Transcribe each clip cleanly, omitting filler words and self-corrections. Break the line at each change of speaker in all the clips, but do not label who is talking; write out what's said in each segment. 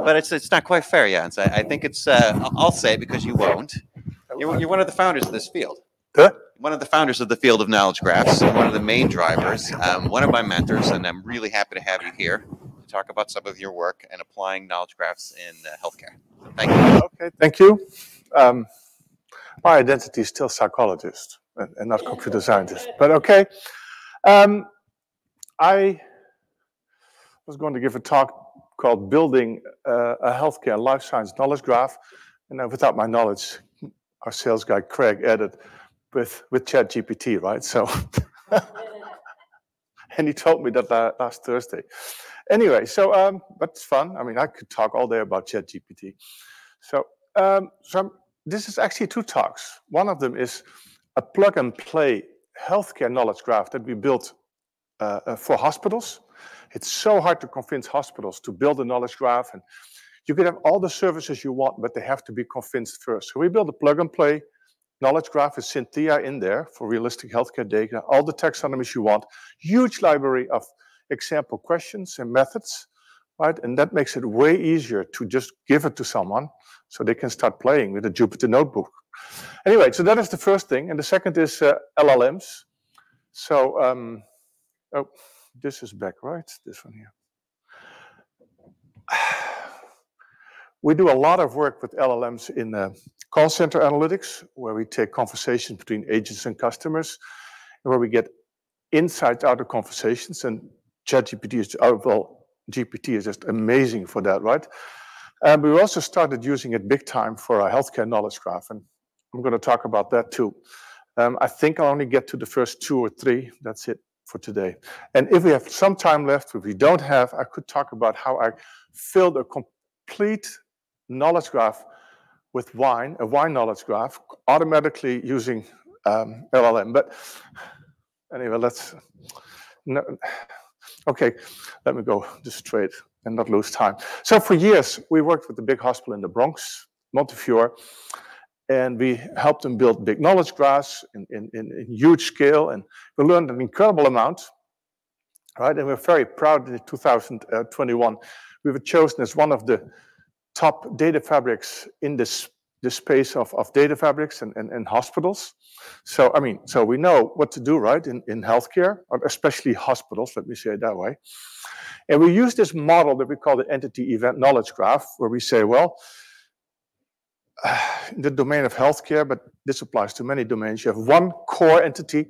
but it's not quite fair, Jans. I think it's I'll say it because you won't. You're one of the founders of this field.
Huh?
One of the founders of the field of knowledge graphs, one of the main drivers, one of my mentors, and I'm really happy to have you here to talk about some of your work and applying knowledge graphs in healthcare. So thank you.
Okay, thank you. My identity is still psychologist and not computer scientist, but okay. I was going to give a talk called Building a Healthcare and Life Science Knowledge Graph, and without my knowledge, our sales guy Craig added with ChatGPT, right? So, and he told me that last Thursday. Anyway, so but it's fun. I mean, I could talk all day about ChatGPT. So, this is actually two talks. One of them is a plug-and-play healthcare knowledge graph that we built for hospitals. It's so hard to convince hospitals to build a knowledge graph, and you can have all the services you want, but they have to be convinced first. So we built a plug-and-play knowledge graph with Synthea in there for realistic healthcare data, all the taxonomies you want, huge library of example questions and methods, right? And that makes it way easier to just give it to someone so they can start playing with a Jupyter notebook. Anyway, so that is the first thing. And the second is LLMs. So, oh, this is back, right? This one here. We do a lot of work with LLMs in call center analytics, where we take conversations between agents and customers, and where we get insights out of conversations. And ChatGPT is, well, GPT is just amazing for that, right? We also started using it big time for our healthcare knowledge graph, and I'm going to talk about that too. I think I'll only get to the first 2 or 3. That's it for today. And if we have some time left, if we don't have, I could talk about how I filled a complete knowledge graph with wine, a wine knowledge graph, automatically using LLM. But anyway, okay, let me go just straight and not lose time. So for years, we worked with the big hospital in the Bronx, Montefiore, and we helped them build big knowledge graphs in huge scale, and we learned an incredible amount, right? And we're very proud that in 2021, we were chosen as one of the top data fabrics in this space of data fabrics and hospitals. So, I mean, so we know what to do, right, in healthcare, especially hospitals, let me say it that way. And we use this model that we call the entity event knowledge graph, where we say, well, in the domain of healthcare, but this applies to many domains, you have one core entity,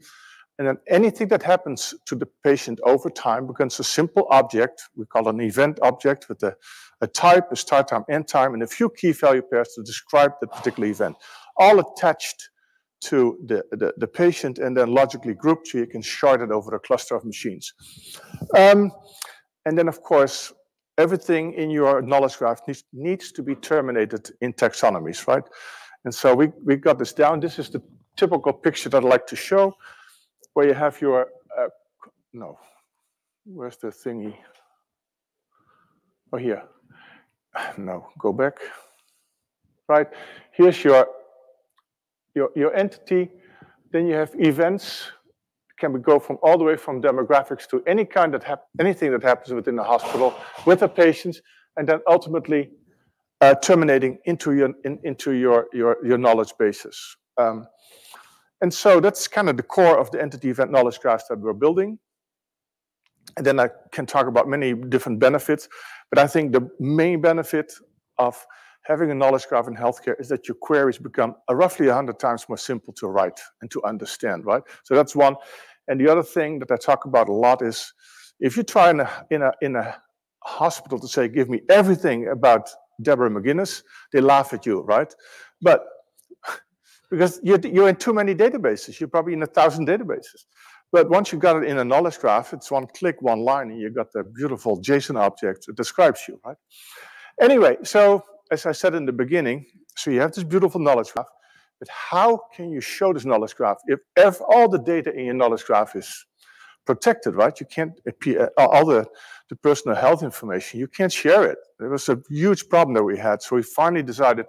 and then anything that happens to the patient over time becomes a simple object. We call it an event object with a type, a start time, end time, and a few key value pairs to describe that particular event, all attached to the patient and then logically grouped so you can shard it over a cluster of machines. And then, of course, everything in your knowledge graph needs to be terminated in taxonomies, right? And so we got this down. This is the typical picture that I like to show, where you have your, no, where's the thingy? Oh, here. No, go back. Right, here's your entity. Then you have events. Can we go from all the way from demographics to any kind anything that happens within the hospital with the patients, and then ultimately terminating into your knowledge bases. And so that's kind of the core of the entity event knowledge graphs that we're building. And then I can talk about many different benefits, but I think the main benefit of having a knowledge graph in healthcare is that your queries become roughly 100 times more simple to write and to understand, right? So that's one. And the other thing that I talk about a lot is, if you try in a hospital to say, give me everything about Deborah McGinnis, they laugh at you, right? But because you're in too many databases, you're probably in 1,000 databases. But once you got it in a knowledge graph, it's one click, one line, and you got the beautiful JSON object that describes you, right? Anyway, so as I said in the beginning, so you have this beautiful knowledge graph, but how can you show this knowledge graph if all the data in your knowledge graph is protected, right? You can't appear all the personal health information, you can't share it. There was a huge problem that we had, so we finally decided,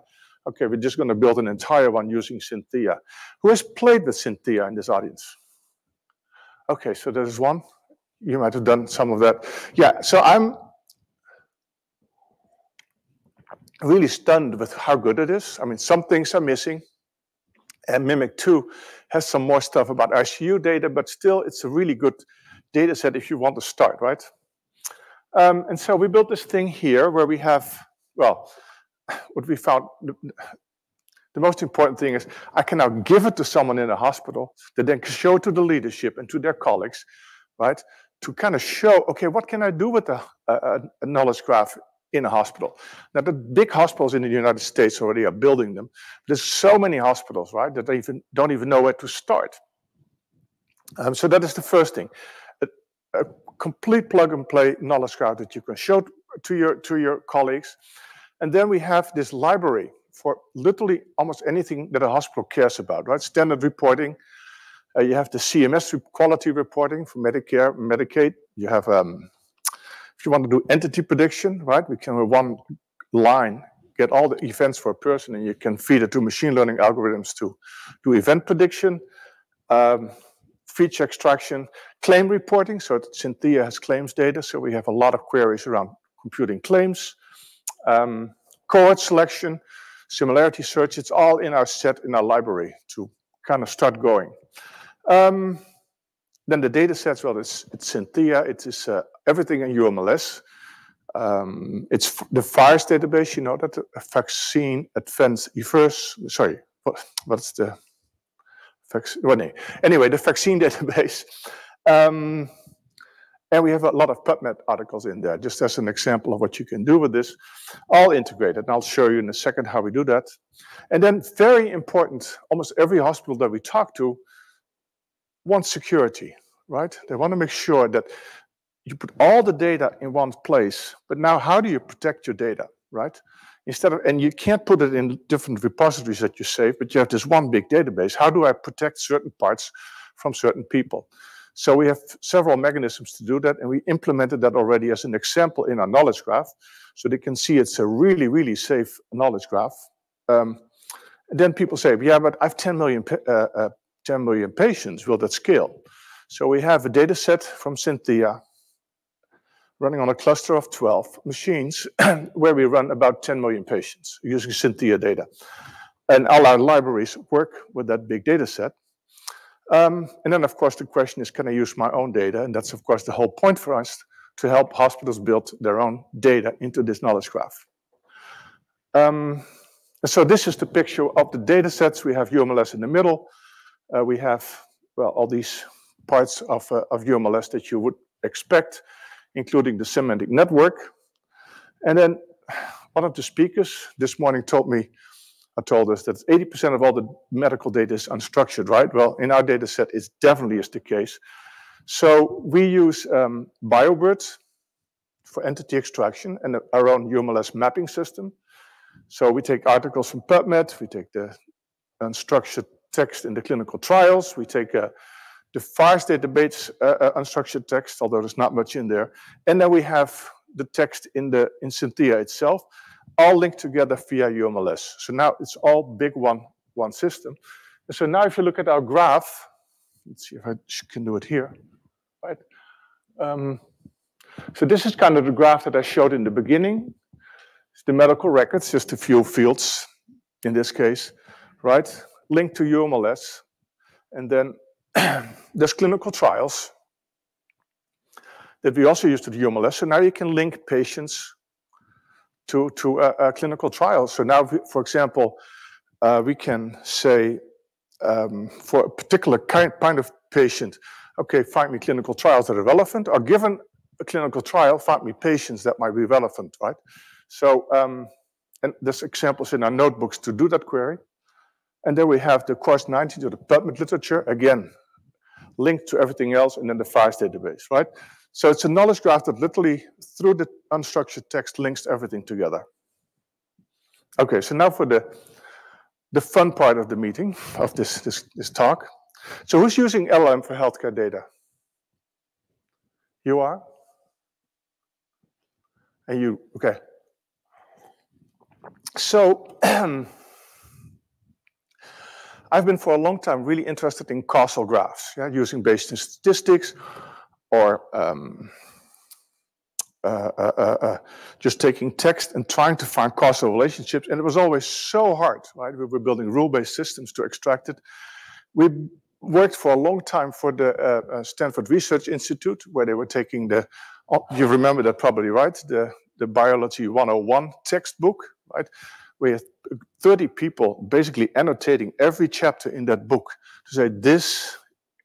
okay, we're just going to build an entire one using Synthea. Who has played with Synthea in this audience? Okay, so there's one. You might have done some of that. Yeah, so really stunned with how good it is. I mean, some things are missing. And Mimic 2 has some more stuff about ICU data, but still it's a really good data set if you want to start, right? And so we built this thing here where we have, well, what we found, the most important thing is I can now give it to someone in a hospital that then can show it to the leadership and to their colleagues, right? To kind of show, okay, what can I do with a knowledge graph in a hospital? Now, the big hospitals in the United States already are building them. There's so many hospitals, right, that they don't even know where to start. So that is the first thing. A complete plug-and-play knowledge graph that you can show to your colleagues. And then we have this library for literally almost anything that a hospital cares about, right? Standard reporting. You have the CMS quality reporting for Medicare, Medicaid. You have, if you want to do entity prediction, right? We can, with one line, get all the events for a person, and you can feed it to machine learning algorithms to do event prediction, feature extraction, claim reporting. So Synthea has claims data, so we have a lot of queries around computing claims. Cohort selection, similarity search, it's all in our set, in our library to kind of start going. Then the data sets, well, it's Synthea, it is everything in UMLS. It's the FIRES database, you know, that the vaccine advanced reverse, sorry, what's the, anyway, the vaccine database. And we have a lot of PubMed articles in there, just as an example of what you can do with this, all integrated. And I'll show you in a second how we do that. And then very important, almost every hospital that we talk to wants security, right? They want to make sure that you put all the data in one place, but now how do you protect your data, right? Instead of, and you can't put it in different repositories that you save, but you have this one big database. How do I protect certain parts from certain people? So we have several mechanisms to do that, and we implemented that already as an example in our knowledge graph. So they can see it's a really, really safe knowledge graph. Then people say, yeah, but I have 10 million patients. Will that scale? So we have a data set from Synthea running on a cluster of 12 machines where we run about 10 million patients using Synthea data. And all our libraries work with that big data set. And then, of course, the question is, can I use my own data? And that's, of course, the whole point for us, to help hospitals build their own data into this knowledge graph. So this is the picture of the data sets. We have UMLS in the middle. We have, well, all these parts of UMLS that you would expect, including the semantic network. And then one of the speakers this morning told us that 80% of all the medical data is unstructured, right? Well, in our data set, it definitely is the case. So we use BioBird for entity extraction and our own UMLS mapping system. So we take articles from PubMed, we take the unstructured text in the clinical trials, we take the FIRES database unstructured text, although there's not much in there, and then we have the text in Synthea itself, all linked together via UMLS. So now it's all big one system. And so now if you look at our graph, let's see if I can do it here, right? So this is kind of the graph that I showed in the beginning. It's the medical records, just a few fields in this case, right? Linked to UMLS. And then there's clinical trials that we also use to the UMLS. So now you can link patients to clinical trials. So now, for example, we can say for a particular kind of patient, okay, find me clinical trials that are relevant, or given a clinical trial, find me patients that might be relevant, right? So, and there's examples in our notebooks to do that query. And then we have the course 19 to the PubMed literature, again, linked to everything else, and then the FIRES database, right? So it's a knowledge graph that literally, through the unstructured text, links everything together. Okay, so now for the fun part of the meeting, of this talk. So who's using LLM for healthcare data? You are? And you, okay. So, I've been for a long time really interested in causal graphs, yeah, using Bayesian statistics or just taking text and trying to find causal relationships, and it was always so hard, right? We were building rule-based systems to extract it. We worked for a long time for the Stanford Research Institute, where they were taking the, you remember that probably, right? The Biology 101 textbook, right? We had 30 people basically annotating every chapter in that book to say this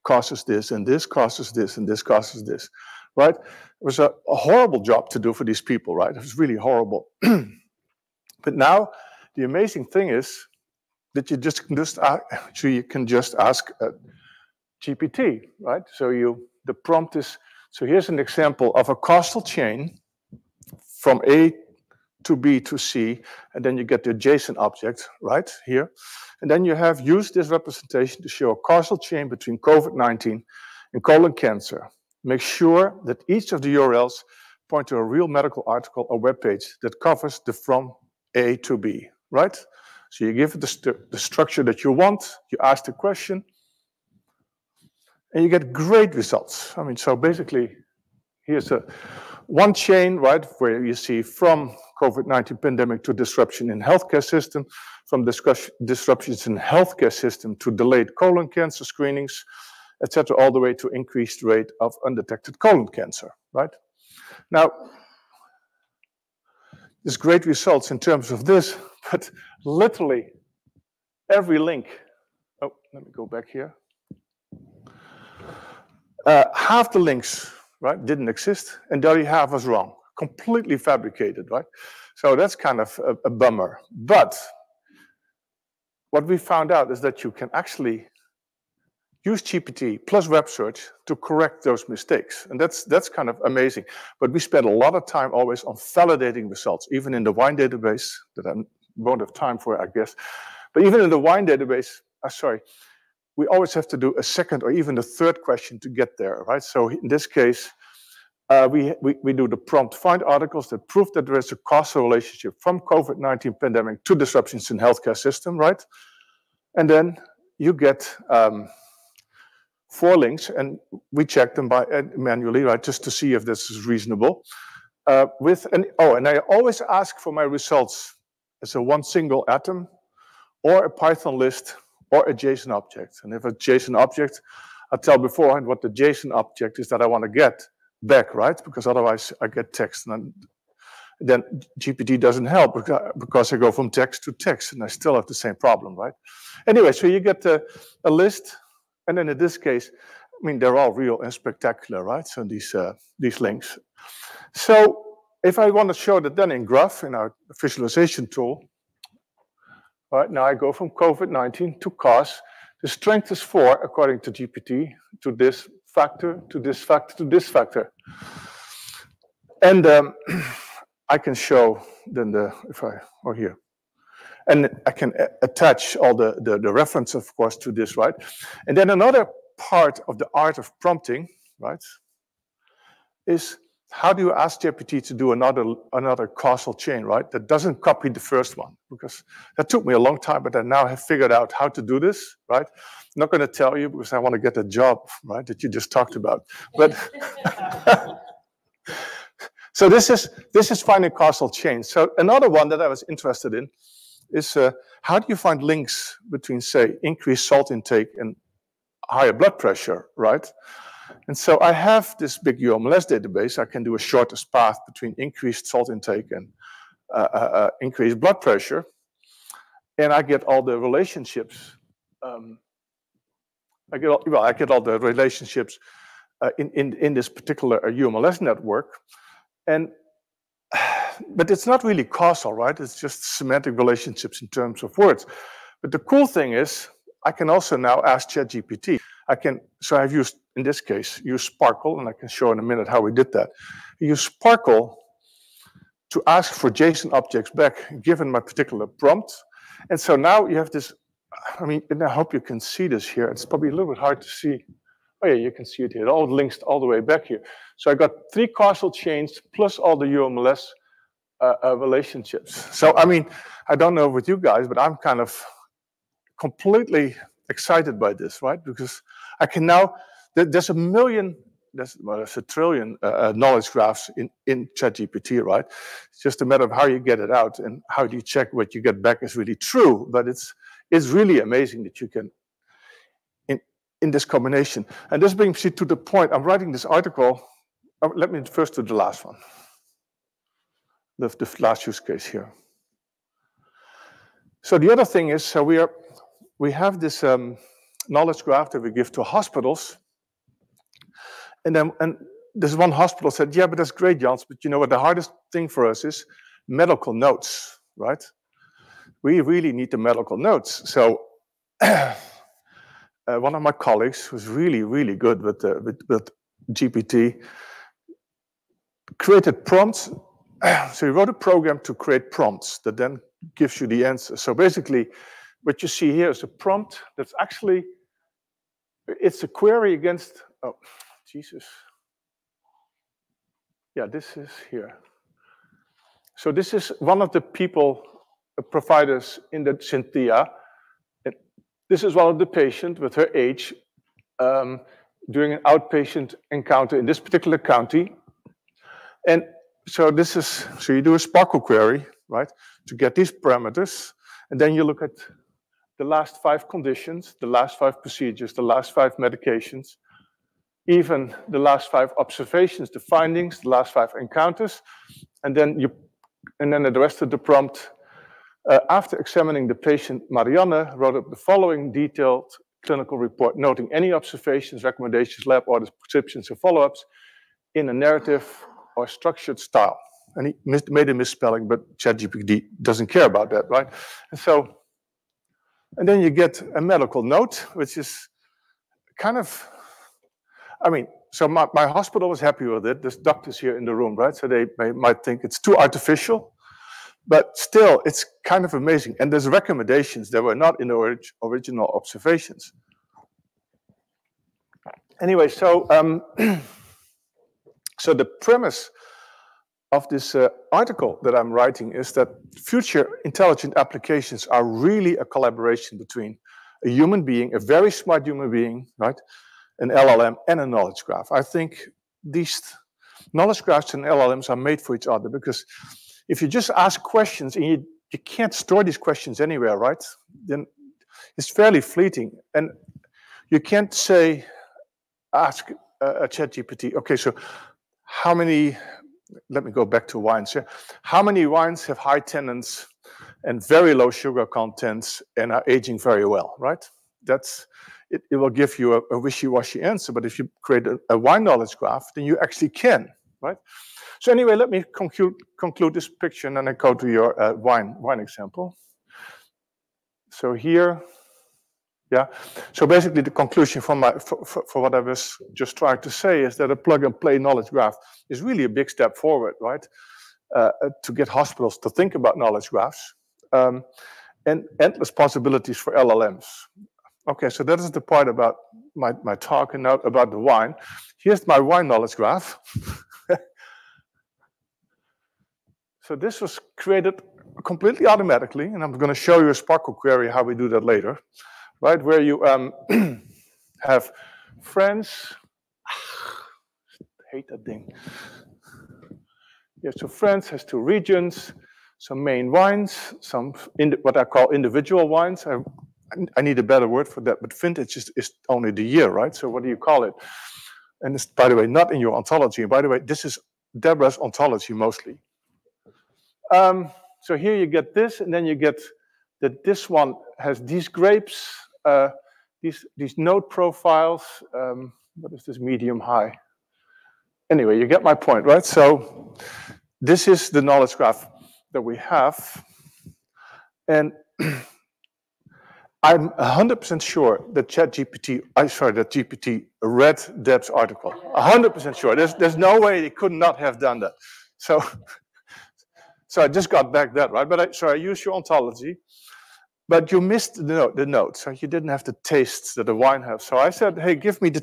causes this, and this causes this, and this causes this, right? It was a horrible job to do for these people, right? It was really horrible. But now, the amazing thing is that you can just ask GPT, right? So the prompt is, so here's an example of a causal chain from A to B to C, and then you get the adjacent object right here. And then you have used this representation to show a causal chain between COVID-19 and colon cancer. Make sure that each of the URLs point to a real medical article or web page that covers the from A to B, right? So you give it the structure that you want, you ask the question, and you get great results. I mean, so basically, here's one chain, right, where you see from COVID-19 pandemic to disruption in healthcare system, from disruptions in healthcare system to delayed colon cancer screenings, etc., all the way to increased rate of undetected colon cancer, right? Now, there's great results in terms of this, but literally every link, oh, let me go back here. Half the links, right, didn't exist, and the other half was wrong, completely fabricated, right? So that's kind of a bummer. But what we found out is that you can actually use GPT plus web search to correct those mistakes. And that's kind of amazing. But we spent a lot of time always on validating results, even in the wine database, that I won't have time for, I guess. But even in the wine database, we always have to do a second or even a third question to get there, right? So in this case, we do the prompt, find articles that prove that there is a causal relationship from COVID-19 pandemic to disruptions in healthcare system, right? And then you get 4 links, and we check them manually, right, just to see if this is reasonable. And I always ask for my results as a one single atom, or a Python list, or a JSON object. And if a JSON object, I tell beforehand what the JSON object is that I want to get back, right? Because otherwise I get text, and then GPT doesn't help because I go from text to text, and I still have the same problem, right? Anyway, so you get a list. And then in this case, I mean, they're all real and spectacular, right? So these links. So if I want to show that then in graph, in our visualization tool, right, now I go from COVID-19 to cause. The strength is 4, according to GPT, to this factor, to this factor, to this factor. And I can show then here. And I can attach all the reference, of course, to this, right? And then another part of the art of prompting, right, is how do you ask GPT to do another causal chain, right, that doesn't copy the first one? Because that took me a long time, but I now have figured out how to do this, right? I'm not going to tell you because I want to get the job, right, that you just talked about. But so this is finding causal chains. So another one that I was interested in is how do you find links between, say, increased salt intake and higher blood pressure, right? And so I have this big UMLS database. I can do a shortest path between increased salt intake and increased blood pressure, and I get all the relationships. I get all the relationships in this particular UMLS network, but it's not really causal, right? It's just semantic relationships in terms of words. But the cool thing is, I can also now ask ChatGPT. So I've used, in this case, Sparkle, and I can show in a minute how we did that. I use Sparkle to ask for JSON objects back, given my particular prompt. And so now you have this, I mean, and I hope you can see this here. It's probably a little bit hard to see. Oh yeah, you can see it here. It all links all the way back here. So I got 3 causal chains plus all the UMLS relationships. So, I mean, I don't know with you guys, but I'm kind of completely excited by this, right? Because I can now, there's a million there's a trillion knowledge graphs in ChatGPT, right? It's just a matter of how you get it out and how do you check what you get back is really true. But it's really amazing that you can, in this combination. And this brings me to the point. I'm writing this article. Let me first do the last one. The last use case here. So the other thing is, so we have this knowledge graph that we give to hospitals. And this one hospital said, yeah, but that's great, Jans, but you know what the hardest thing for us is? Medical notes, right? We really need the medical notes. So one of my colleagues who's really, really good with GPT created prompts. So he wrote a program to create prompts that then gives you the answer. So basically, what you see here is a prompt that's actually, it's a query against, oh, Jesus. Yeah, this is here. So this is one of the people, providers in the Synthea. This is one of the patients with her age doing an outpatient encounter in this particular county. And so this is, so you do a Sparkle query, right, to get these parameters. And then you look at the last 5 conditions, the last 5 procedures, the last 5 medications, even the last 5 observations, the findings, the last 5 encounters. And then the rest of the prompt, after examining the patient, Marianne wrote up the following detailed clinical report, noting any observations, recommendations, lab orders, prescriptions, or follow-ups in a narrative or structured style. And he made a misspelling, but ChatGPT doesn't care about that, right? And then you get a medical note, which is kind of, I mean, so my hospital was happy with it. There's doctors here in the room, right? So they might think it's too artificial, but still, it's kind of amazing. And there's recommendations that were not in the original observations. Anyway, so so the premise of this article that I'm writing is that future intelligent applications are really a collaboration between a human being, a very smart human being, right, an LLM, and a knowledge graph. I think these knowledge graphs and LLMs are made for each other, because if you just ask questions and you can't store these questions anywhere, right, then it's fairly fleeting. And you can't say, ask a ChatGPT, okay, so how many, let me go back to wines here. How many wines have high tannins and very low sugar contents and are aging very well, right? That's, it will give you a wishy-washy answer, but if you create a wine knowledge graph, then you actually can, right? So anyway, let me conclude this picture, and then I go to your wine example. So here, yeah. So basically, the conclusion for what I was just trying to say is that a plug-and-play knowledge graph is really a big step forward, right? To get hospitals to think about knowledge graphs, and endless possibilities for LLMs. Okay, so that is the part about my talk, and now about the wine. Here's my wine knowledge graph. So this was created completely automatically, and I'm going to show you a Sparkle query how we do that later, right? Where you have France. I hate that thing. Yeah, so France has 2 regions, some main wines, some what I call individual wines. I need a better word for that, but vintage is only the year, right? So what do you call it? And it's, by the way, not in your ontology. And by the way, this is Deborah's ontology mostly. So here you get this, and then you get that this one has these grapes, these node profiles. What is this, medium high? Anyway, you get my point, right? So this is the knowledge graph that we have. And I'm 100% sure that that GPT read Deb's article. 100% sure. There's no way they could not have done that. So I just got back that, right? But I used your ontology, but you missed the note. So you didn't have the tastes that the wine has. So I said, hey, give me the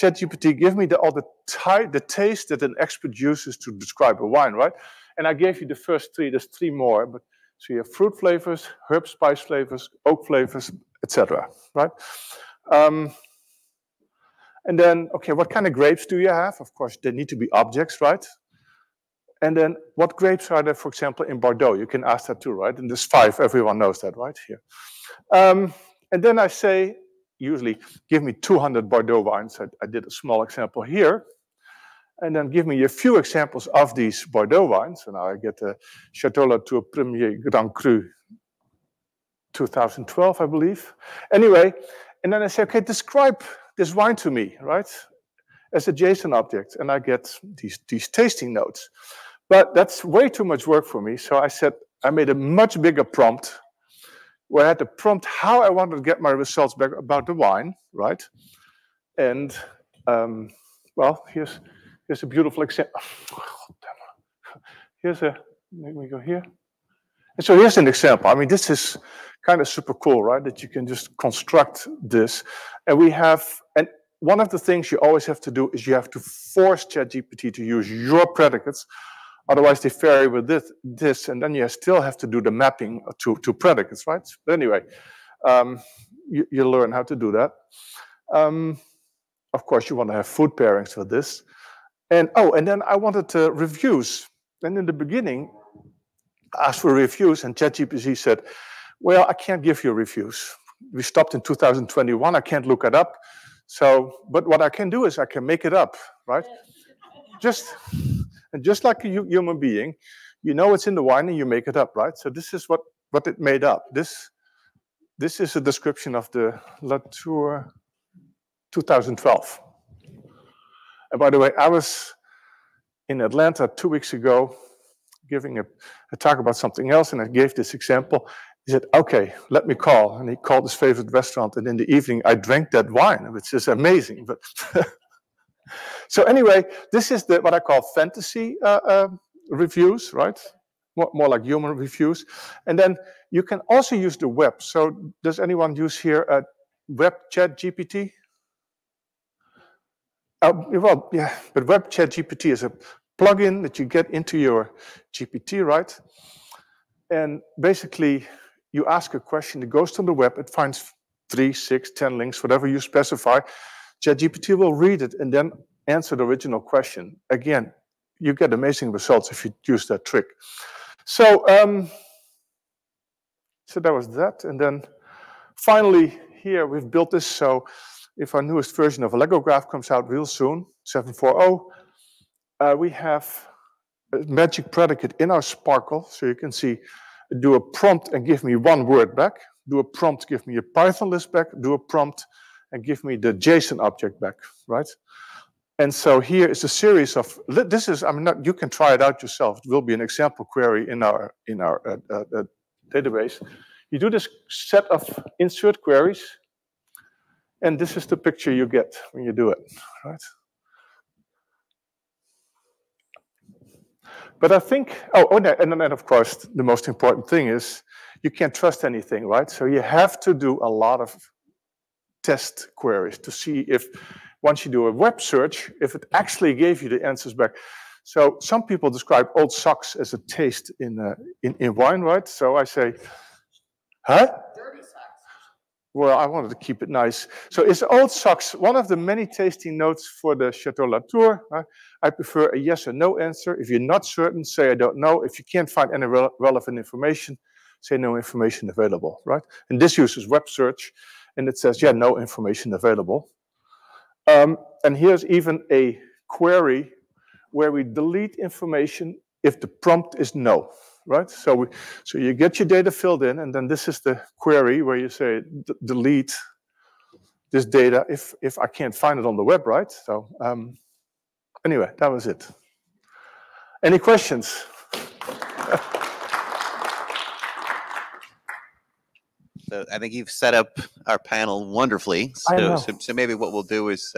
ChatGPT, give me all the taste that an expert uses to describe a wine, right? And I gave you the first 3. There's 3 more, but so you have fruit flavors, herb spice flavors, oak flavors, etc. Right? And then, okay, what kind of grapes do you have? Of course, they need to be objects, right? And then what grapes are there, for example, in Bordeaux? You can ask that too, right? And there's 5, everyone knows that, right? Here. And then I say, usually, give me 200 Bordeaux wines. I did a small example here. And then give me a few examples of these Bordeaux wines. And I get the Chateau Latour Premier Grand Cru 2012, I believe. Anyway, and then I say, okay, describe this wine to me, right? As a JSON object. And I get these tasting notes. But that's way too much work for me. So I said, I made a much bigger prompt where I had to prompt how I wanted to get my results back about the wine, right? And, well, here's a beautiful example. Let me go here. And so here's an example. I mean, this is kind of super cool, right? That you can just construct this. And one of the things you always have to do is you have to force ChatGPT to use your predicates. Otherwise, they vary with this, and then you still have to do the mapping to predicates, right? But anyway, you learn how to do that. Of course, you want to have food pairings for this. And then I wanted reviews. And in the beginning, I asked for reviews, and ChatGPT said, well, I can't give you reviews. We stopped in 2021. I can't look it up. But what I can do is I can make it up, right? Just like a human being, you know it's in the wine and you make it up, right? So this is what it made up. This is a description of the Latour 2012. And by the way, I was in Atlanta 2 weeks ago giving a talk about something else, and I gave this example. He said, okay, let me call. And he called his favorite restaurant, and in the evening, I drank that wine, which is amazing. But so anyway, this is what I call fantasy reviews, right? More like human reviews. And then you can also use the web. So does anyone use here web chat GPT? Well, yeah, but web chat GPT is a plugin that you get into your GPT, right? And basically, you ask a question, it goes to the web, it finds 3, 6, 10 links, whatever you specify. ChatGPT will read it and then answer the original question. Again, you get amazing results if you use that trick. So, so that was that. And then finally, here we've built this. So if our newest version of a Lego graph comes out real soon, 7.4.0, we have a magic predicate in our Sparkle. So you can see, do a prompt and give me one word back. Do a prompt, give me a Python list back. Do a prompt and give me the JSON object back, right? And so here is a series of, this is, I mean, you can try it out yourself. It will be an example query in our database. You do this set of insert queries, and this is the picture you get when you do it, right? But I think, and then of course, the most important thing is you can't trust anything, right? So you have to do a lot of test queries to see if, once you do a web search, if it actually gave you the answers back. So some people describe old socks as a taste in wine, right? So I say, huh?
Dirty socks.
Well, I wanted to keep it nice. So is old socks one of the many tasting notes for the Chateau Latour? I prefer a yes or no answer. If you're not certain, say I don't know. If you can't find any relevant information, say no information available, right? And this uses web search, and it says, yeah, no information available. And here's even a query where we delete information if the prompt is no, right? So you get your data filled in, and then this is the query where you say delete this data if I can't find it on the web, right? So anyway, that was it. Any questions?
So I think you've set up our panel wonderfully. So maybe what we'll do is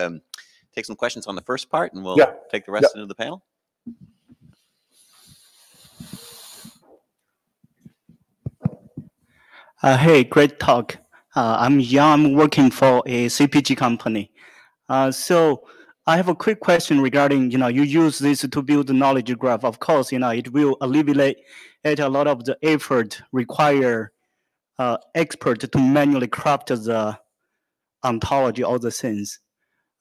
take some questions on the first part, and we'll take the rest into the panel.
Hey, great talk. I'm Jan. I'm working for a CPG company. So I have a quick question regarding, you use this to build the knowledge graph. Of course, it will alleviate a lot of the effort required expert to manually craft the ontology, all the things.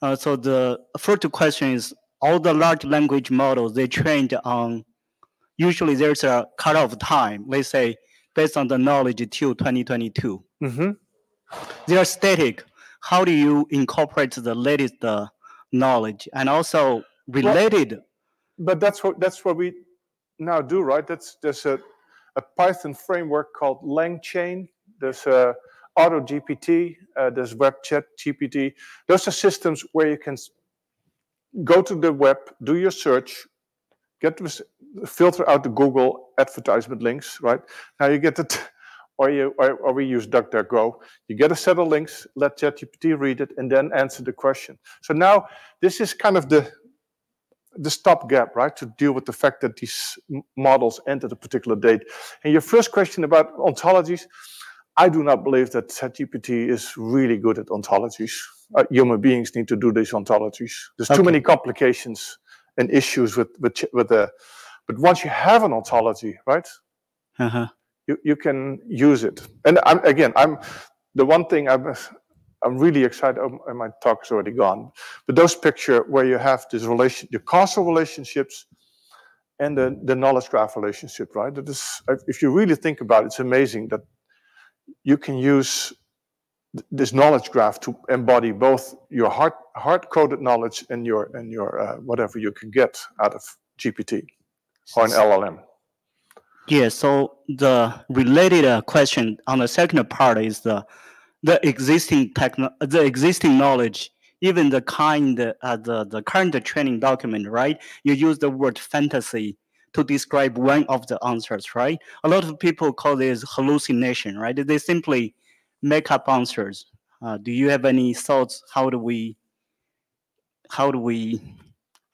So the first question is, all the large language models, they trained on, usually there's a cutoff time, let's say, based on the knowledge till 2022.
Mm-hmm.
They are static. How do you incorporate the latest knowledge and also related?
But that's what we now do, right? There's a Python framework called LangChain. There's AutoGPT. There's ChatGPT. Those are systems where you can go to the web, do your search, filter out the Google advertisement links, right? Now you get it, or we use DuckDuckGo. You get a set of links, let ChatGPT read it, and then answer the question. So now this is kind of the stopgap, right, to deal with the fact that these models entered a particular date. And your first question about ontologies, I do not believe that ChatGPT is really good at ontologies. Human beings need to do these ontologies. There's too many complications and issues with the. But once you have an ontology, right, you can use it. And I'm the one thing I'm really excited. And my talk is already gone. But those picture where you have this the causal relationships and the knowledge graph relationship, right? That is, if you really think about it, it's amazing that you can use this knowledge graph to embody both your hard-coded knowledge and your whatever you can get out of GPT or an LLM.
Yeah. So the related question on the second part is the existing knowledge, even the the current training document, right? You use the word fantasy to describe one of the answers, right? A lot of people call this hallucination, right? They simply make up answers. Do you have any thoughts? How do we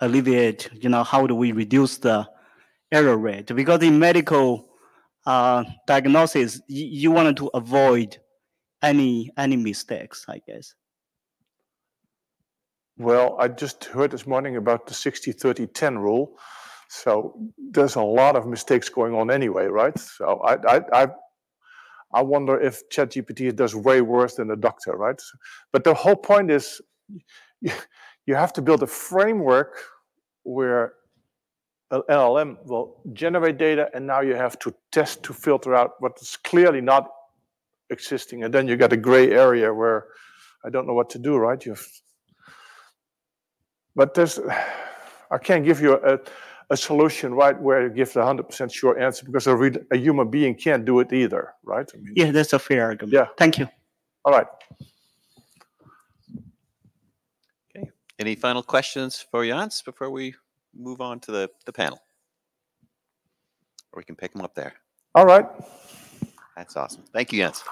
alleviate? How do we reduce the error rate? Because in medical diagnosis, you wanted to avoid any mistakes, I guess.
Well, I just heard this morning about the 60-30-10 rule. So there's a lot of mistakes going on anyway, right? So I wonder if ChatGPT does way worse than a doctor, right? But the whole point is you have to build a framework where an LLM will generate data, and now you have to test to filter out what is clearly not existing, and then you get a gray area where I don't know what to do, right? But I can't give you a solution, right, where you give the 100% sure answer, because a human being can't do it either, right? I mean,
yeah, that's a fair argument.
Yeah.
Thank you.
All right.
Okay. Any final questions for Jans before we move on to the panel? Or we can pick them up there.
All right.
That's awesome. Thank you, Jans.